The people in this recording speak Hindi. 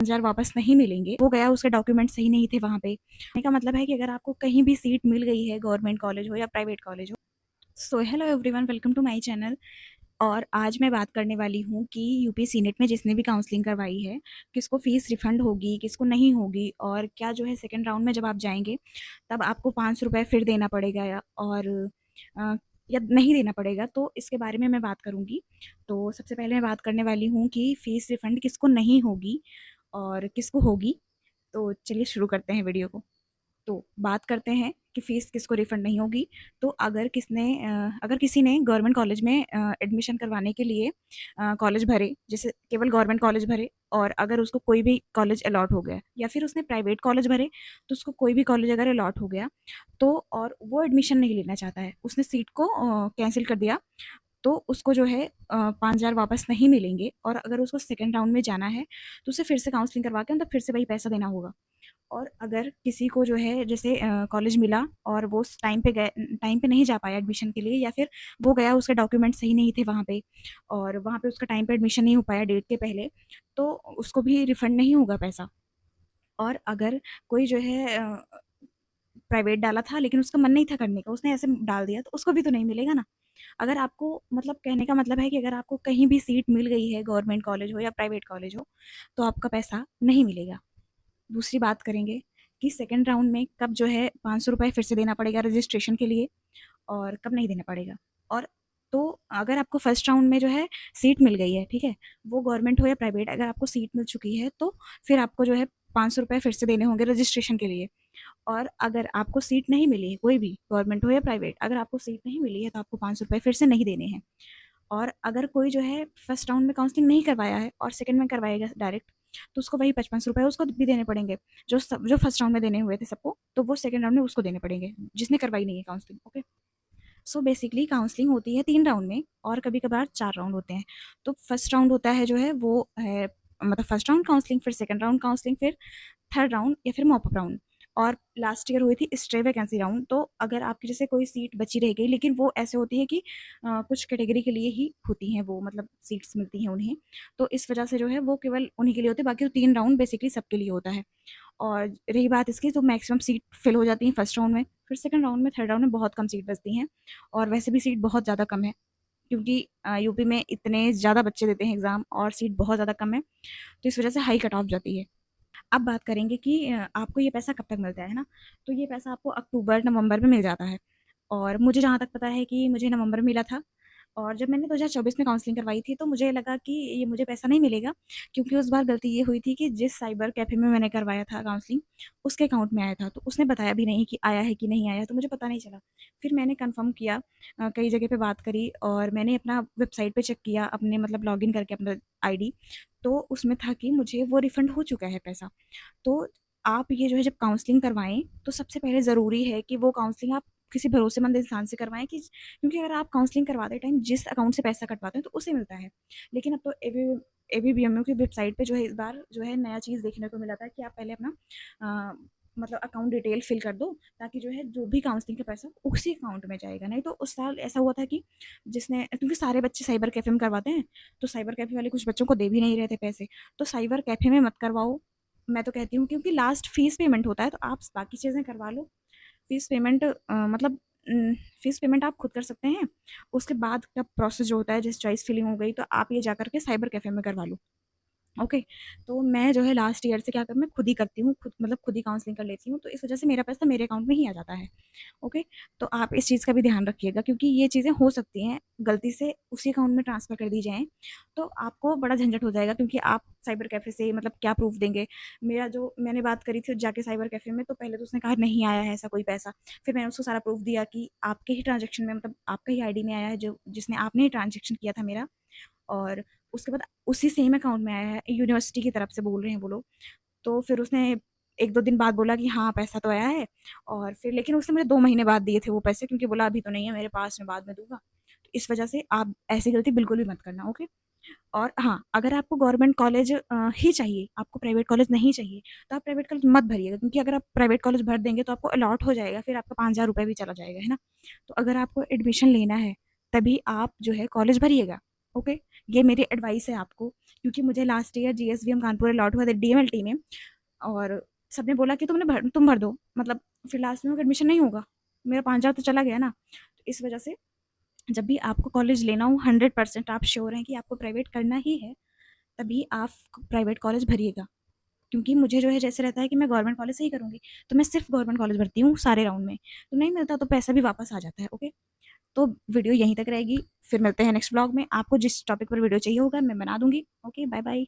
हजार वापस नहीं मिलेंगे। वो गया, उसके डॉक्यूमेंट सही नहीं थे वहाँ पे। कहने का मतलब है कि अगर आपको कहीं भी सीट मिल गई है, गवर्नमेंट कॉलेज हो या प्राइवेट कॉलेज हो। So hello everyone, welcome to my channel. और आज मैं बात करने वाली हूँ कि यूपीएससी नेट में जिसने भी काउंसलिंग करवाई है, किसको फीस रिफंड होगी, किसको नहीं होगी, और क्या जो है सेकंड राउंड में जब आप जाएंगे तब आपको 500 रुपये फिर देना पड़ेगा अ, या नहीं देना पड़ेगा। तो इसके बारे में मैं बात करूँगी। तो सबसे पहले मैं बात करने वाली हूँ कि फीस रिफंड किसको नहीं होगी और किसको होगी। तो चलिए शुरू करते हैं वीडियो को। तो बात करते हैं कि फ़ीस किसको रिफ़ंड नहीं होगी। तो अगर किसी ने गवर्नमेंट कॉलेज में एडमिशन करवाने के लिए कॉलेज भरे, जैसे केवल गवर्नमेंट कॉलेज भरे, और अगर उसको कोई भी कॉलेज अलॉट हो गया, या फिर उसने प्राइवेट कॉलेज भरे तो उसको कोई भी कॉलेज अगर अलॉट हो गया, तो और वो एडमिशन नहीं लेना चाहता है, उसने सीट को कैंसिल कर दिया, तो उसको जो है 5,000 वापस नहीं मिलेंगे। और अगर उसको सेकंड राउंड में जाना है तो उसे फिर से काउंसलिंग करवा के मतलब फिर से वही पैसा देना होगा। और अगर किसी को जो है जैसे कॉलेज मिला और वो उस टाइम पे नहीं जा पाया एडमिशन के लिए, या फिर वो गया, उसके डॉक्यूमेंट सही नहीं थे वहाँ पे, और वहाँ पे उसका टाइम पे एडमिशन नहीं हो पाया डेट के पहले, तो उसको भी रिफंड नहीं होगा पैसा। और अगर कोई जो है प्राइवेट डाला था लेकिन उसका मन नहीं था करने का, उसने ऐसे डाल दिया, तो उसको भी तो नहीं मिलेगा ना। अगर आपको मतलब कहने का मतलब है कि अगर आपको कहीं भी सीट मिल गई है, गवर्नमेंट कॉलेज हो या प्राइवेट कॉलेज हो, तो आपका पैसा नहीं मिलेगा। दूसरी बात करेंगे कि सेकंड राउंड में कब जो है 500 रुपये फिर से देना पड़ेगा रजिस्ट्रेशन के लिए, और कब नहीं देना पड़ेगा। और तो अगर आपको फर्स्ट राउंड में जो है सीट मिल गई है, ठीक है, वो गवर्नमेंट हो या प्राइवेट, अगर आपको सीट मिल चुकी है तो फिर आपको जो है 500 रुपये फिर से देने होंगे रजिस्ट्रेशन के लिए। और अगर आपको सीट नहीं मिली है, कोई भी गवर्नमेंट हो या प्राइवेट, अगर आपको सीट नहीं मिली है तो आपको 500 रुपये फिर से नहीं देने हैं। और अगर कोई जो है फर्स्ट राउंड में काउंसलिंग नहीं करवाया है और सेकंड में करवाएगा डायरेक्ट, तो उसको वही 55 रुपये उसको भी देने पड़ेंगे, जो फर्स्ट राउंड में देने हुए थे सबको, तो वो सेकंड राउंड में उसको देने पड़ेंगे जिसने करवाई नहीं है counselling. Okay. So basically counselling होती है 3 राउंड में, और कभी कभार 4 राउंड होते हैं। तो फर्स्ट राउंड होता है जो है वो है, मतलब फर्स्ट राउंड काउंसलिंग, फिर सेकंड राउंड काउंसलिंग, फिर थर्ड राउंड या फिर मॉपअप राउंड। और लास्ट ईयर हुई थी स्ट्रे वैकेंसी राउंड। तो अगर आपकी जैसे कोई सीट बची रह गई, लेकिन वो ऐसे होती है कि कुछ कैटेगरी के लिए ही होती हैं, वो मतलब सीट्स मिलती हैं उन्हें, तो इस वजह से जो है वो केवल उन्हीं के लिए होती है, बाकी तो 3 राउंड बेसिकली सबके लिए होता है। और रही बात इसकी, तो मैक्सिमम सीट फिल हो जाती हैं फर्स्ट राउंड में, फिर सेकंड राउंड में, थर्ड राउंड में बहुत कम सीट बचती हैं। और वैसे भी सीट बहुत ज़्यादा कम है, क्योंकि यूपी में इतने ज़्यादा बच्चे देते हैं एग्ज़ाम और सीट बहुत ज़्यादा कम है, तो इस वजह से हाई कट ऑफ जाती है। अब बात करेंगे कि आपको ये पैसा कब तक मिलता है ना। तो ये पैसा आपको अक्टूबर नवंबर में मिल जाता है, और मुझे जहाँ तक पता है कि मुझे नवंबर में मिला था। और जब मैंने 2024 में काउंसलिंग करवाई थी तो मुझे लगा कि ये मुझे पैसा नहीं मिलेगा, क्योंकि उस बार गलती ये हुई थी कि जिस साइबर कैफ़े में मैंने करवाया था काउंसलिंग, उसके अकाउंट में आया था, तो उसने बताया भी नहीं कि आया है कि नहीं आया, तो मुझे पता नहीं चला। फिर मैंने कन्फर्म किया, कई जगह पे बात करी, और मैंने अपना वेबसाइट पे चेक किया, अपने मतलब लॉगिन करके अपना आईडी, तो उसमें था कि मुझे वो रिफ़ंड हो चुका है पैसा। तो आप ये जो है जब काउंसलिंग करवाएँ, तो सबसे पहले ज़रूरी है कि वो काउंसलिंग आप किसी भरोसेमंद इंसान से करवाएँ, कि क्योंकि अगर आप काउंसलिंग करवाते टाइम जिस अकाउंट से पैसा कटवाते हैं तो उसे मिलता है। लेकिन अब तो एबीबीएमयू की वेबसाइट पे जो है इस बार जो है नया चीज़ देखने को मिला था कि आप पहले अपना अ, मतलब अकाउंट डिटेल फिल कर दो, ताकि जो है जो भी काउंसलिंग का पैसा उसी अकाउंट में जाएगा। नहीं तो उस साल ऐसा हुआ था कि जिसने, क्योंकि सारे बच्चे साइबर कैफ़े में करवाते हैं, तो साइबर कैफ़े वाले कुछ बच्चों को दे भी नहीं रहे थे पैसे। तो साइबर कैफ़े में मत करवाओ, मैं तो कहती हूँ, क्योंकि लास्ट फ़ीस पेमेंट होता है, तो आप बाकी चीज़ें करवा लो। फ़ीस पेमेंट मतलब फ़ीस पेमेंट आप खुद कर सकते हैं। उसके बाद का प्रोसेस जो होता है, जैसे चॉइस फिलिंग हो गई, तो आप ये जाकर के साइबर कैफ़े में करवा लो। ओके। तो मैं जो है लास्ट ईयर से क्या कर मैं खुद ही करती हूँ, खुद मतलब खुद ही काउंसलिंग कर लेती हूँ, तो इस वजह से मेरा पैसा मेरे अकाउंट में ही आ जाता है। ओके। तो आप इस चीज़ का भी ध्यान रखिएगा, क्योंकि ये चीज़ें हो सकती हैं गलती से उसी अकाउंट में ट्रांसफ़र कर दी जाएँ, तो आपको बड़ा झंझट हो जाएगा, क्योंकि आप साइबर कैफ़े से मतलब क्या प्रूफ़ देंगे। मेरा जो मैंने बात करी थी जाके साइबर कैफ़े में, तो पहले तो उसने कहा नहीं आया है ऐसा कोई पैसा। फिर मैंने उसको सारा प्रूफ़ दिया कि आपके ही ट्रांज़ैक्शन में, मतलब आपका ही आईडी में आया है, जो जिसने आपने ही ट्रांज़ैक्शन किया था मेरा। और उसके बाद उसी सेम अकाउंट में आया है, यूनिवर्सिटी की तरफ से बोल रहे हैं वो लोग। तो फिर उसने 1-2 दिन बाद बोला कि हाँ, पैसा तो आया है। और फिर लेकिन उसने मुझे 2 महीने बाद दिए थे वो पैसे, क्योंकि बोला अभी तो नहीं है मेरे पास, मैं बाद में दूँगा। तो इस वजह से आप ऐसी गलती बिल्कुल भी मत करना, ओके? और हाँ, अगर आपको गवर्नमेंट कॉलेज ही चाहिए, आपको प्राइवेट कॉलेज नहीं चाहिए, तो आप प्राइवेट कॉलेज मत भरिएगा, क्योंकि अगर आप प्राइवेट कॉलेज भर देंगे तो आपको अलॉट हो जाएगा, फिर आपका 5,000 रुपए भी चला जाएगा, है ना? तो अगर आपको एडमिशन लेना है, तभी आप जो है कॉलेज भरिएगा, ओके? ये मेरी एडवाइस है आपको, क्योंकि मुझे last year GSVM Kanpur allot हुआ था DMLT में, और सबने बोला कि तुम भर दो, मतलब फिर लास्ट में एडमिशन नहीं होगा, मेरा 5,000 तो चला गया ना। तो इस वजह से जब भी आपको कॉलेज लेना हो, 100% आप श्योर हैं कि आपको प्राइवेट करना ही है, तभी आप प्राइवेट कॉलेज भरिएगा। क्योंकि मुझे जो है जैसे रहता है कि मैं गवर्नमेंट कॉलेज से ही करूँगी, तो मैं सिर्फ गवर्नमेंट कॉलेज भरती हूँ सारे राउंड में, तो नहीं मिलता तो पैसा भी वापस आ जाता है। ओके, तो वीडियो यहीं तक रहेगी, फिर मिलते हैं नेक्स्ट ब्लॉग में। आपको जिस टॉपिक पर वीडियो चाहिए होगा मैं बना दूंगी। Okay, bye bye.